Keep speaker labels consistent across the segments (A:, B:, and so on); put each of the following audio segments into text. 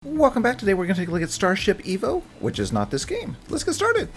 A: Welcome back. Today we're going to take a look at Starship EVO, which is not this game. Let's get started.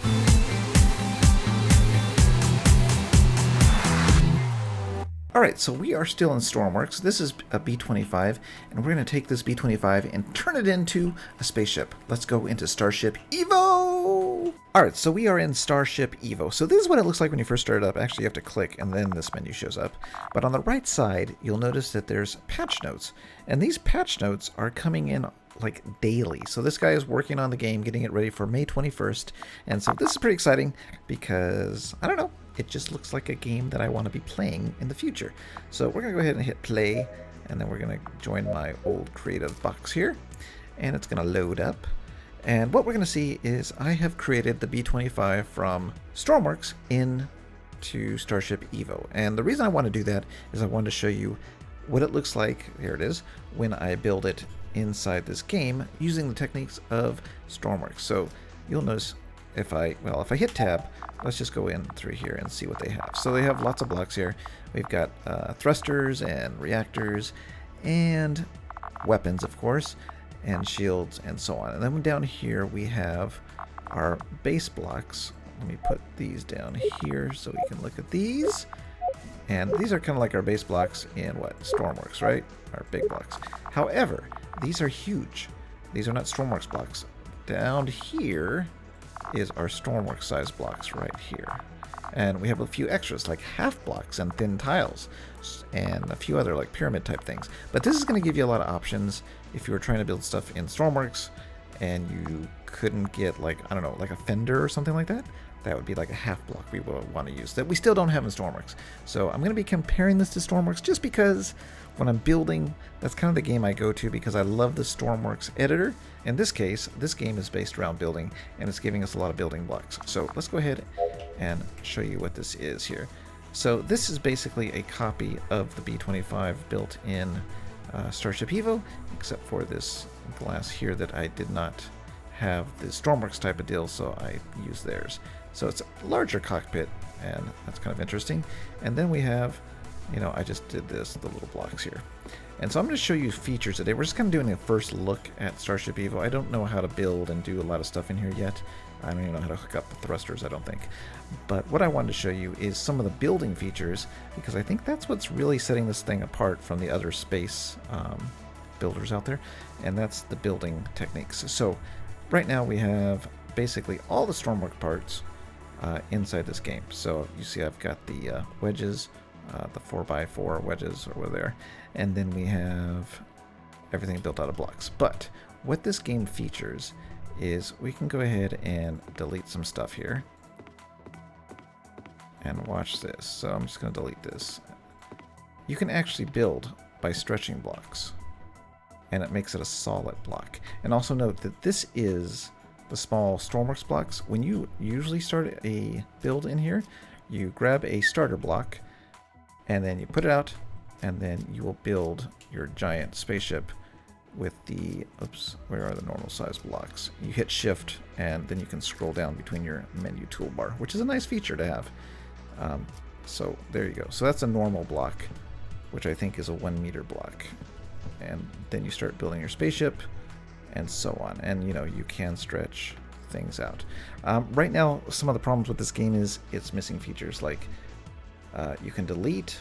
A: Alright, so we are still in Stormworks. This is a B25, and we're going to take this B25 and turn it into a spaceship. Let's go into Starship EVO! Alright, so we are in Starship EVO. So this is what it looks like when you first start it up. Actually, you have to click, and then this menu shows up. But on the right side, you'll notice that there's patch notes. And these patch notes are coming in like daily. So this guy is working on the game, getting it ready for May 21st. And so this is pretty exciting because, I don't know, it just looks like a game that I want to be playing in the future. So we're going to go ahead and hit play, and then we're going to join my old creative box here, and it's going to load up. And what we're going to see is I have created the B25 from Stormworks into Starship EVO. And the reason I want to do that is I want to show you what it looks like, here it is, when I build it inside this game using the techniques of Stormworks. So you'll notice if I hit tab, let's just go in through here and see what they have. So they have lots of blocks here. We've got thrusters and reactors and weapons, of course, and shields and so on. And then down here we have our base blocks. Let me put these down here so we can look at these. And these are kind of like our base blocks in what? Stormworks, right? Our big blocks. However, these are huge. These are not Stormworks blocks. Down here is our Stormworks size blocks right here. And we have a few extras like half blocks and thin tiles and a few other like pyramid type things. But this is going to give you a lot of options if you were trying to build stuff in Stormworks and you couldn't get like, I don't know, like a fender or something like that. That would be like a half block we would want to use that we still don't have in Stormworks. So I'm going to be comparing this to Stormworks just because when I'm building, that's kind of the game I go to because I love the Stormworks editor. In this case, this game is based around building and it's giving us a lot of building blocks. So let's go ahead and show you what this is here. So this is basically a copy of the B25 built in Starship EVO, except for this glass here that I did not have the Stormworks type of deal, so I used theirs. So it's a larger cockpit, and that's kind of interesting. And then we have, you know, I just did the little blocks here. And so I'm going to show you features today. We're just kind of doing a first look at Starship EVO. I don't know how to build and do a lot of stuff in here yet. I don't even know how to hook up the thrusters, I don't think. But what I wanted to show you is some of the building features, because I think that's what's really setting this thing apart from the other space builders out there, and that's the building techniques. So right now we have basically all the Stormworks parts inside this game. So you see I've got the wedges, the 4x4 wedges over there, and then we have everything built out of blocks. But what this game features is we can go ahead and delete some stuff here. And watch this. So I'm just going to delete this. You can actually build by stretching blocks, and it makes it a solid block. And also note that this is the small Stormworks blocks. When you usually start a build in here, you grab a starter block and then you put it out, and then you will build your giant spaceship with the, oops, where are the normal size blocks? You hit shift and then you can scroll down between your menu toolbar, which is a nice feature to have. So there you go. So that's a normal block, which I think is a 1 meter block. And then you start building your spaceship and so on. And you know, you can stretch things out. Right now, some of the problems with this game is it's missing features like you can delete,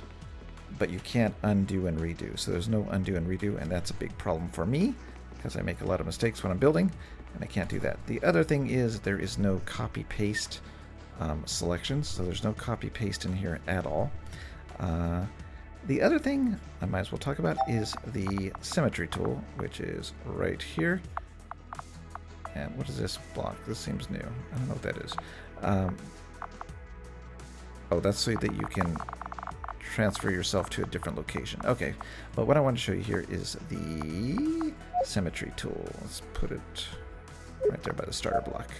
A: but you can't undo and redo. So there's no undo and redo, and that's a big problem for me because I make a lot of mistakes when I'm building, and I can't do that. The other thing is there is no copy paste selections, so there's no copy paste in here at all. The other thing I might as well talk about is the Symmetry Tool, which is right here. And what is this block? This seems new. I don't know what that is. Oh, that's so that you can transfer yourself to a different location. Okay, but what I want to show you here is the Symmetry Tool. Let's put it right there by the starter block.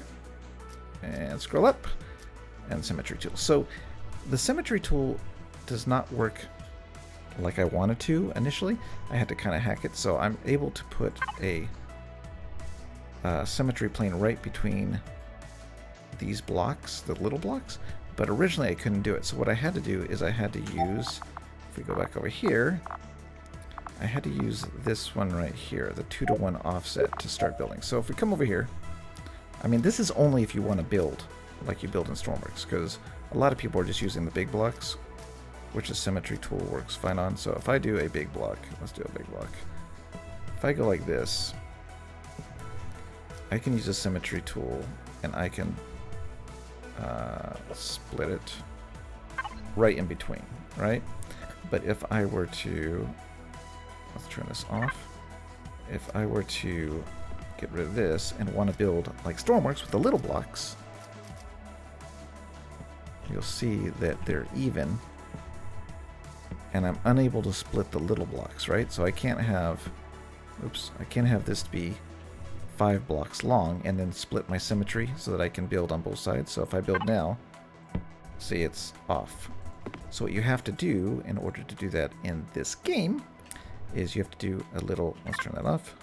A: And scroll up, and Symmetry Tool. So the Symmetry Tool does not work like I wanted to initially. I had to kind of hack it, so I'm able to put a symmetry plane right between these blocks, the little blocks, but originally I couldn't do it. So what I had to do is I had to use, if we go back over here, I had to use this one right here, the 2-to-1 offset, to start building. So if we come over here, I mean, this is only if you want to build like you build in Stormworks, because a lot of people are just using the big blocks, which a Symmetry Tool works fine on. So if I do a big block, let's do a big block. If I go like this, I can use a Symmetry Tool, and I can split it right in between, right? But if I were to, let's turn this off. If I were to get rid of this and want to build like Stormworks with the little blocks, you'll see that they're even, and I'm unable to split the little blocks, right? So I can't have, oops, I can't have this to be 5 blocks long and then split my symmetry so that I can build on both sides. So if I build now, see, it's off. So what you have to do in order to do that in this game is you have to do a little, let's turn that off.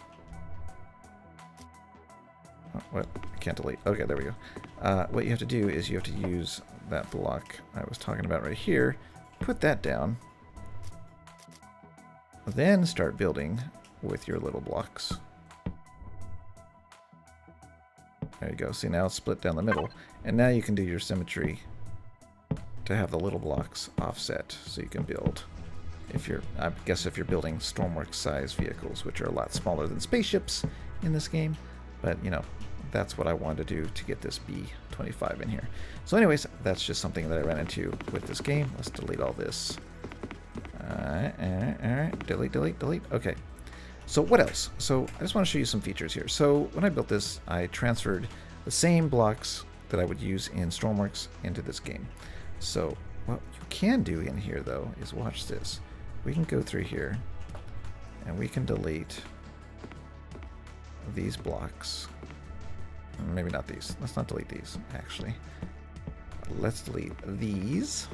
A: Oh, what? I can't delete. Okay, there we go. What you have to do is you have to use that block I was talking about right here, put that down, then start building with your little blocks. There you go. See, now it's split down the middle, and now you can do your symmetry to have the little blocks offset so you can build. If you're, I guess if you're building Stormworks size vehicles, which are a lot smaller than spaceships in this game, but you know, that's what I wanted to do to get this B25 in here. So anyways, that's just something that I ran into with this game. Let's delete all this. Alright, delete, delete, delete. Okay. So what else? So I just want to show you some features here. So when I built this, I transferred the same blocks that I would use in Stormworks into this game. So what you can do in here though is watch this. We can go through here and we can delete these blocks. Maybe not these. Let's not delete these, actually. Let's delete these.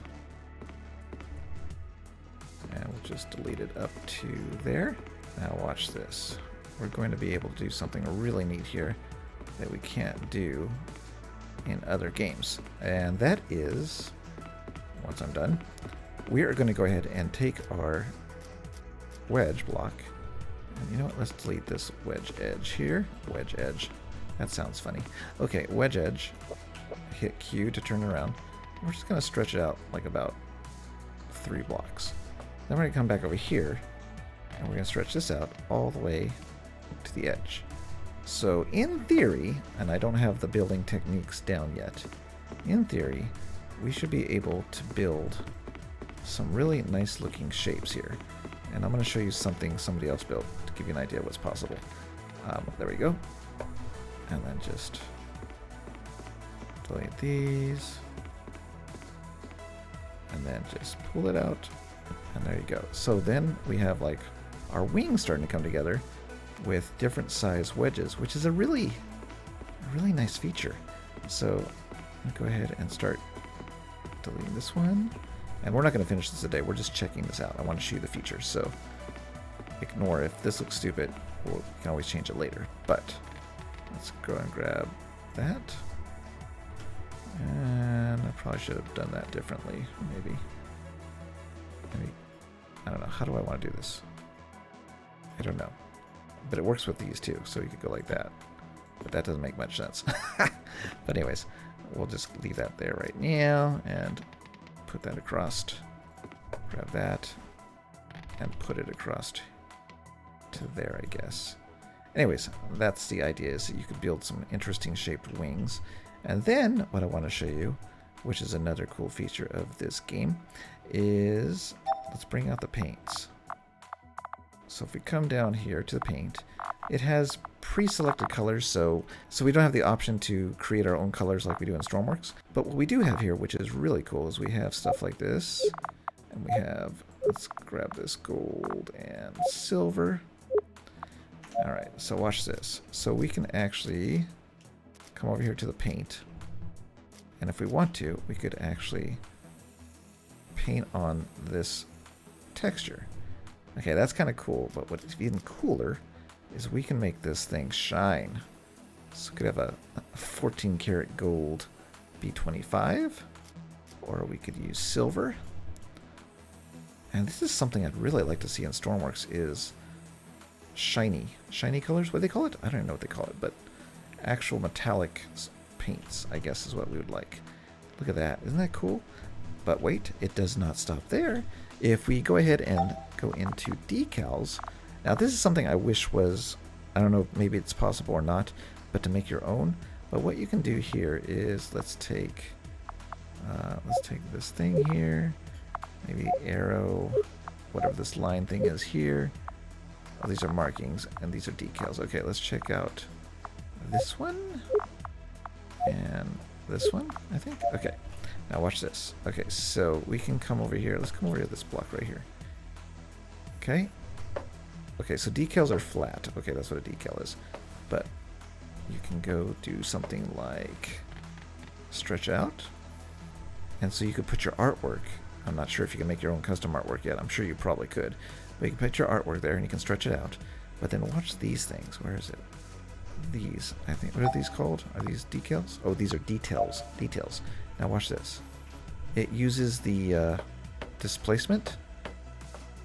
A: And we'll just delete it up to there. Now watch this. We're going to be able to do something really neat here that we can't do in other games. And that is, once I'm done, we are going to go ahead and take our wedge block. And you know what? Let's delete this wedge edge here. Wedge edge. That sounds funny. Okay, wedge edge. Hit Q to turn around. We're just going to stretch it out like about 3 blocks. Then we're going to come back over here, and we're going to stretch this out all the way to the edge. So in theory, and I don't have the building techniques down yet, in theory, we should be able to build some really nice looking shapes here. And I'm going to show you something somebody else built to give you an idea of what's possible. There we go. And then just delete these. And then just pull it out. And there you go. So then we have like our wings starting to come together with different size wedges, which is a really nice feature. So I'll go ahead and start deleting this one. And we're not going to finish this today. We're just checking this out. I want to show you the features. So ignore if this looks stupid. We can always change it later. But let's go and grab that. And I probably should have done that differently. Maybe, I don't know. How do I want to do this? I don't know. But it works with these too. So you could go like that. But that doesn't make much sense. But anyways, we'll just leave that there right now. And put that across. Grab that. And put it across to there, I guess. Anyways, that's the idea, is that you could build some interesting shaped wings. And then what I want to show you, which is another cool feature of this game, is let's bring out the paints. So if we come down here to the paint, it has pre-selected colors, so we don't have the option to create our own colors like we do in Stormworks. But what we do have here, which is really cool, is we have stuff like this, and we have, let's grab this gold and silver. Alright, so watch this. So we can actually come over here to the paint, and if we want to, we could actually paint on this texture. Okay, that's kind of cool, but what's even cooler is we can make this thing shine. So we could have a 14 karat gold B25, or we could use silver. And this is something I'd really like to see in Stormworks is shiny colors. What do they call it? I don't even know what they call it, but actual metallic paints, I guess, is what we would like. Look at that. Isn't that cool? But wait, it does not stop there. If we go ahead and go into decals, now this is something I wish was, I don't know, maybe it's possible or not, but to make your own. But what you can do here is let's take this thing here, maybe arrow, whatever this line thing is here. Oh, these are markings and these are decals. Okay, let's check out this one and this one, I think. Okay, now watch this. Okay, so we can come over here. Let's come over to this block right here. Okay. Okay, so decals are flat. Okay, that's what a decal is. But you can go do something like stretch out. And so you could put your artwork. I'm not sure if you can make your own custom artwork yet. I'm sure you probably could. But you can put your artwork there and you can stretch it out. But then watch these things. Where is it? These, I think. What are these called? Are these decals? Oh, these are details. Details. Now watch this. It uses the displacement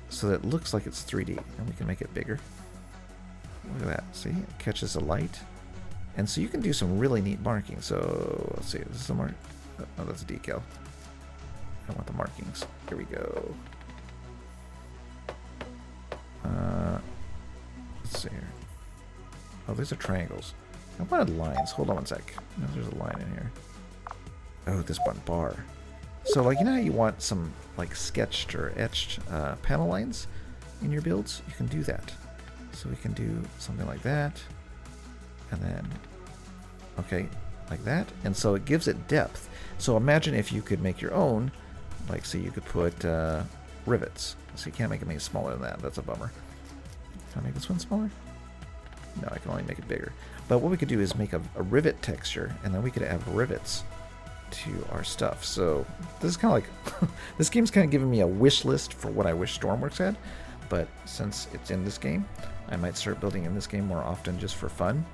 A: so that it looks like it's 3D. And we can make it bigger. Look at that. See? It catches the light. And so you can do some really neat markings. So, let's see. This is a mark. Oh, that's a decal. I want the markings. Here we go. Let's see here. Oh, these are triangles. I wanted lines. Hold on one sec. No, there's a line in here. Oh, this one bar. So, like, you know how you want some, like, sketched or etched panel lines in your builds? You can do that. So we can do something like that. And then, okay, like that. And so it gives it depth. So imagine if you could make your own, like, so you could put rivets. So you can't make it any smaller than that. That's a bummer. Can I make this one smaller? No, I can only make it bigger. But what we could do is make a rivet texture, and then we could add rivets to our stuff. So this is kind of like, this game's kind of giving me a wish list for what I wish Stormworks had. But since it's in this game, I might start building in this game more often just for fun.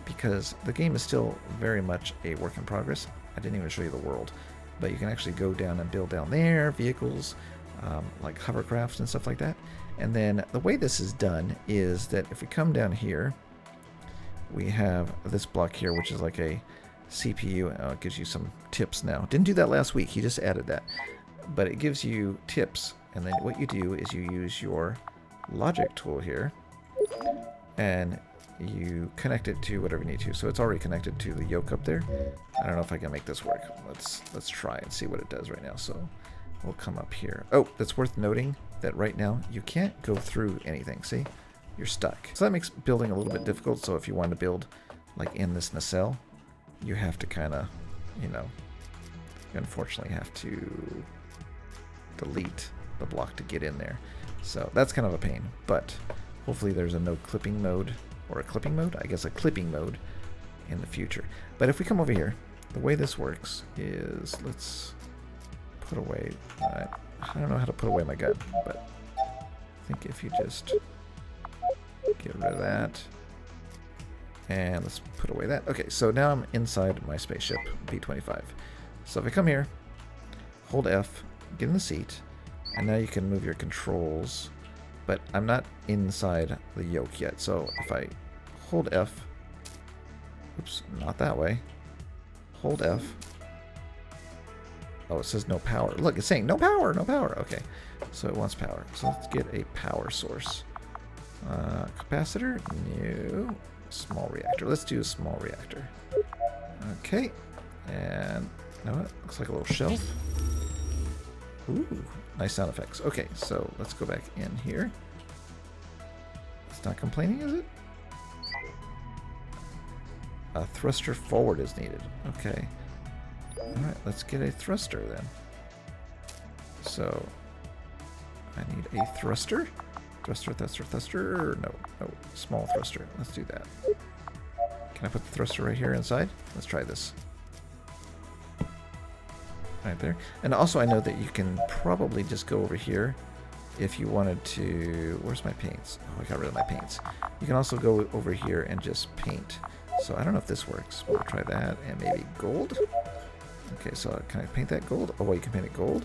A: Because the game is still very much a work in progress. I didn't even show you the world. But you can actually go down and build down there, vehicles, like hovercrafts and stuff like that. And then the way this is done is that if we come down here, we have this block here, which is like a CPU. It gives you some tips now. Didn't do that last week. He just added that. But it gives you tips. And then what you do is you use your logic tool here. And you connect it to whatever you need to. So it's already connected to the yoke up there. I don't know if I can make this work. Let's try and see what it does right now. So we'll come up here. Oh, that's worth noting that right now you can't go through anything. See? You're stuck. So that makes building a little bit difficult. So if you want to build like in this nacelle, you have to kind of, you know, you unfortunately have to delete the block to get in there. So that's kind of a pain, but hopefully there's a no clipping mode, or a clipping mode? I guess a clipping mode in the future. But if we come over here, the way this works is, let's put away, I don't know how to put away my gun, but I think if you just get rid of that, and let's put away that. Okay, so now I'm inside my spaceship, B25. So if I come here, hold F, get in the seat, and now you can move your controls, but I'm not inside the yoke yet. So if I hold F, oops, not that way, hold F. Oh, it says no power. Look, it's saying no power, no power. Okay, so it wants power. So let's get a power source. Capacitor, new, small reactor. Let's do a small reactor. Okay, and you know what? Looks like a little shelf. Ooh, nice sound effects. Okay, so let's go back in here. It's not complaining, is it? A thruster forward is needed. Okay. Alright, let's get a thruster then. So, I need a thruster. Thruster. No, small thruster. Let's do that. Can I put the thruster right here inside? Let's try this. Right there. And also I know that you can probably just go over here if you wanted to. Where's my paints? Oh, I got rid of my paints. You can also go over here and just paint. So I don't know if this works. We'll try that and maybe gold. Okay, so can I paint that gold? Oh, you can paint it gold?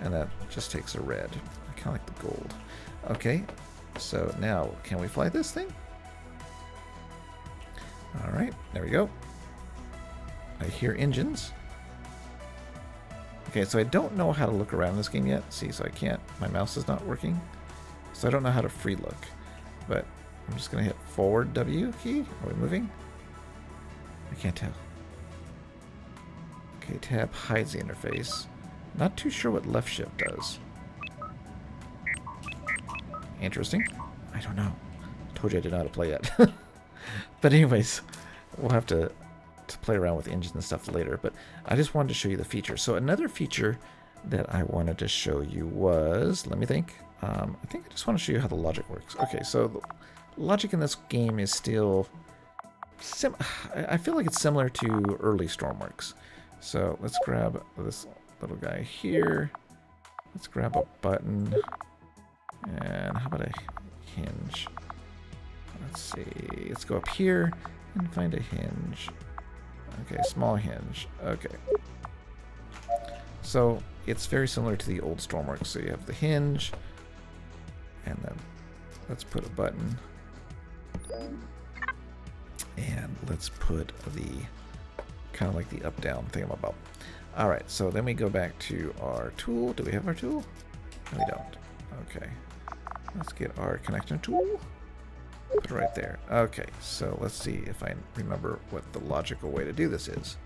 A: and that just takes a red. I kind of like the gold. Okay, so now can we fly this thing? All right, there we go. I hear engines. Okay, so I don't know how to look around this game yet. See, so I can't, my mouse is not working. So I don't know how to free look. But I'm just going to hit forward W key. Are we moving? I can't tell. Okay, tab hides the interface. Not too sure what left shift does. Interesting. I don't know. Told you I didn't know how to play yet. But anyways, we'll have to play around with engines and stuff later. But I just wanted to show you the feature. So another feature that I wanted to show you was, let me think. I think I just want to show you how the logic works. Okay, so the logic in this game is still, I feel like it's similar to early Stormworks. So let's grab this little guy here. Let's grab a button. And how about a hinge? Let's see. Let's go up here and find a hinge. Okay, small hinge. Okay. So it's very similar to the old Stormworks. So you have the hinge, and then let's put a button. And let's put the kind of like the up-down thingamabob. Alright, so then we go back to our tool. Do we have our tool? No, we don't. Okay. Let's get our connection tool. Put it right there. Okay, so let's see if I remember what the logical way to do this is.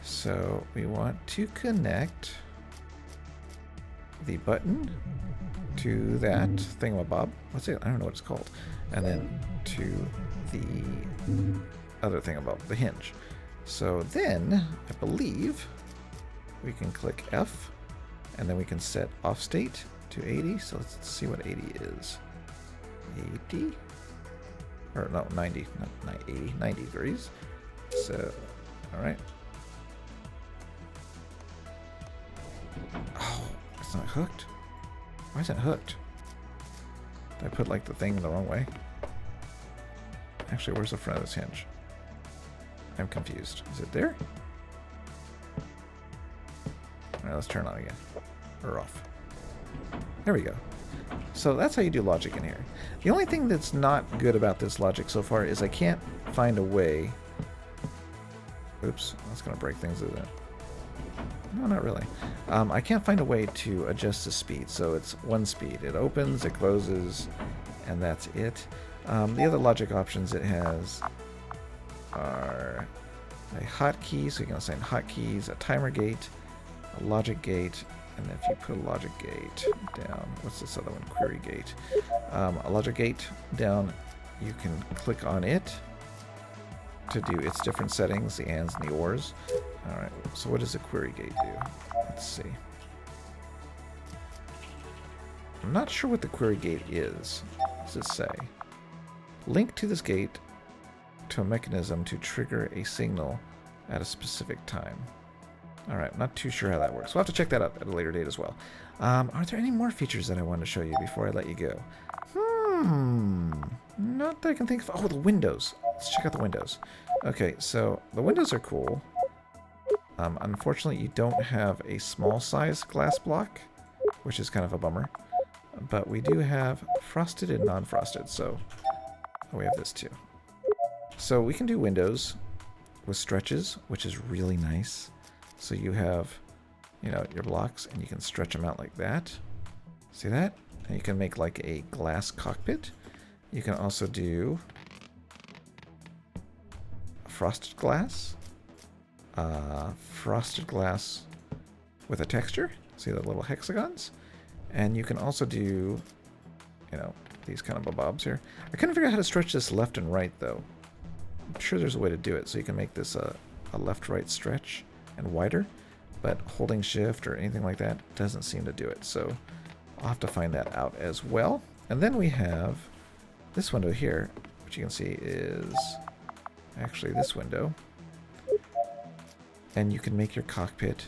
A: So we want to connect the button to that thingamabob. What's it? I don't know what it's called. And then to the other thingamabob, the hinge. So then, I believe, we can click F, and then we can set off state to 80. So let's see what 80 is. 80? Or no, 90, not 80, 90 degrees. So, alright. Oh, it's not hooked? Why is it hooked? Did I put like the thing the wrong way? Actually, where's the front of this hinge? I'm confused. Is it there? Alright, let's turn it on again. Or off. There we go. So that's how you do logic in here. The only thing that's not good about this logic so far is I can't find a way... Oops, that's going to break things, isn't it? No, not really. I can't find a way to adjust the speed. So it's one speed. It opens, it closes, and that's it. The other logic options it has are a hotkey, so you can assign hotkeys, a timer gate, a logic gate, and if you put a logic gate down, what's this other one? Query gate. A logic gate down, you can click on it to do its different settings, the ands and the ors. Alright, so what does a query gate do? Let's see. I'm not sure what the query gate is. What does it say? Link to this gate to a mechanism to trigger a signal at a specific time. Alright, I'm not too sure how that works. We'll have to check that out at a later date as well. Are there any more features that I want to show you before I let you go? Not that I can think of. Oh, the windows. Let's check out the windows. Okay, so the windows are cool. Unfortunately, you don't have a small size glass block, which is kind of a bummer. But we do have frosted and non-frosted, so we have this too. So we can do windows with stretches, which is really nice. So you have, you know, your blocks, and you can stretch them out like that. See that? And you can make like a glass cockpit. You can also do frosted glass with a texture. See the little hexagons? And you can also do, you know, these kind of bobs here. I couldn't figure out how to stretch this left and right, though. I'm sure there's a way to do it. So you can make this a left-right stretch and wider, but holding shift or anything like that doesn't seem to do it. So I'll have to find that out as well. And then we have this window here, which you can see is actually this window. And you can make your cockpit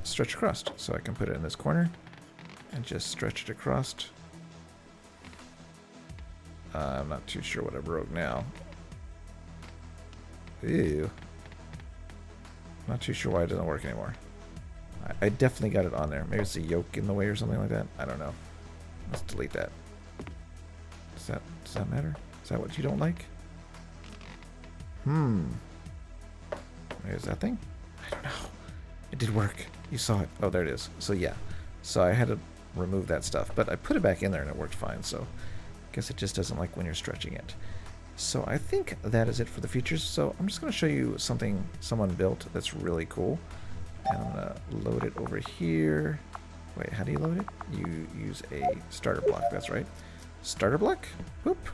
A: stretch across. So I can put it in this corner and just stretch it across. I'm not too sure what I broke now. Ew. Not too sure why it doesn't work anymore. I definitely got it on there. Maybe it's a yoke in the way or something like that. I don't know. Let's delete that. Does that matter? Is that what you don't like? There's that thing. I don't know. It did work. You saw it. Oh, there it is. So yeah. So I had to remove that stuff, but I put it back in there and it worked fine. So I guess it just doesn't like when you're stretching it. So I think that is it for the features. So I'm just going to show you something someone built that's really cool. And I'm going to load it over here. Wait, how do you load it? You use a starter block. That's right. Starter block. Whoop.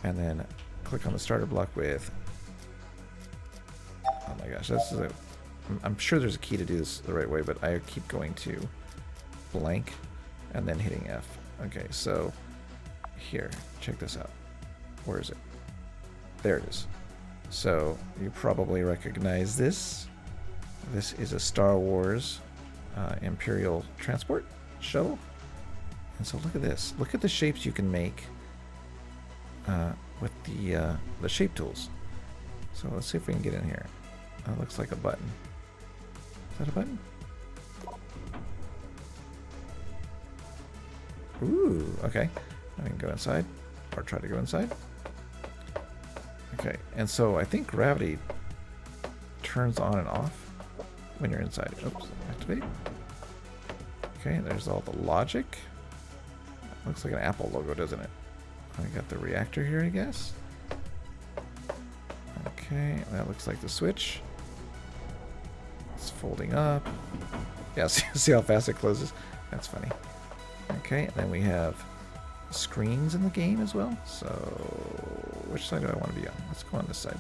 A: And then click on the starter block with... Oh my gosh, this is a... I'm sure there's a key to do this the right way, but I keep going to blank and then hitting F. Okay, so here, check this out. Where is it? There it is. So you probably recognize this. This is a Star Wars Imperial transport shuttle. And so look at this. Look at the shapes you can make with the shape tools. So let's see if we can get in here. That looks like a button. Is that a button? Ooh, okay. I can go inside, or try to go inside. Okay, and so I think gravity turns on and off when you're inside. Oops, activate. Okay, there's all the logic. Looks like an Apple logo, doesn't it? I got the reactor here, I guess. Okay, that looks like the switch. It's folding up. Yeah, see how fast it closes? That's funny. Okay, and then we have screens in the game as well. So, which side do I want to be on? Let's go on this side.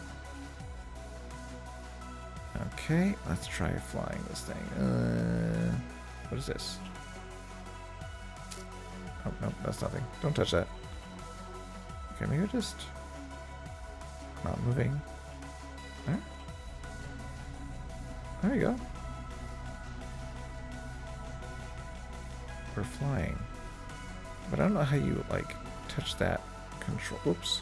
A: Okay, let's try flying this thing. What is this? Oh, no, that's nothing. Don't touch that. Okay, maybe just not moving. There. There you go. We're flying. But I don't know how you, like, touch that control. Oops.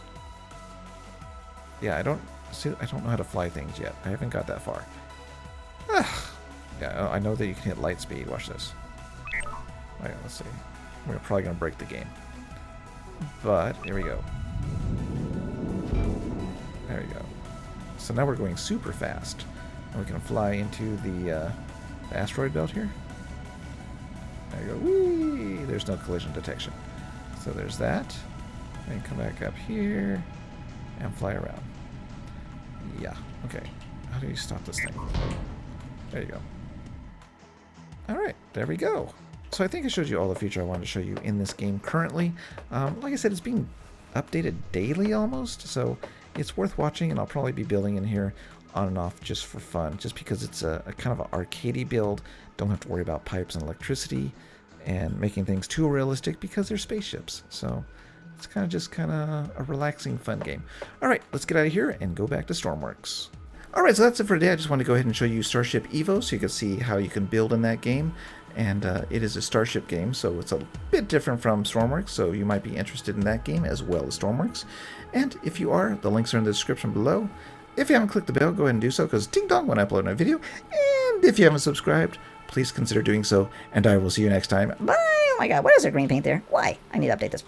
A: Yeah, I don't know how to fly things yet. I haven't got that far. Yeah, I know that you can hit light speed. Watch this. Alright, let's see. We're probably going to break the game. But, here we go. There we go. So now we're going super fast. And we can fly into the asteroid belt here. There you go. Whee! There's no collision detection. So there's that. And come back up here and fly around. Yeah. Okay. How do you stop this thing? There you go. Alright, there we go. So I think I showed you all the feature I wanted to show you in this game currently. Like I said, it's being updated daily almost, so it's worth watching, and I'll probably be building in here on and off just for fun, just because it's a kind of an arcadey build. Don't have to worry about pipes and electricity and making things too realistic because they're spaceships. So it's kind of a relaxing, fun game. All right, let's get out of here and go back to Stormworks. All right, so that's it for today. I just wanted to go ahead and show you Starship EVO so you can see how you can build in that game. And it is a Starship game, so it's a bit different from Stormworks, so you might be interested in that game as well as Stormworks. And if you are, the links are in the description below. If you haven't clicked the bell, go ahead and do so, because ding dong when I upload a video. And if you haven't subscribed, please consider doing so, and I will see you next time. Bye!
B: Oh my god, what is a green paint there? Why? I need to update this.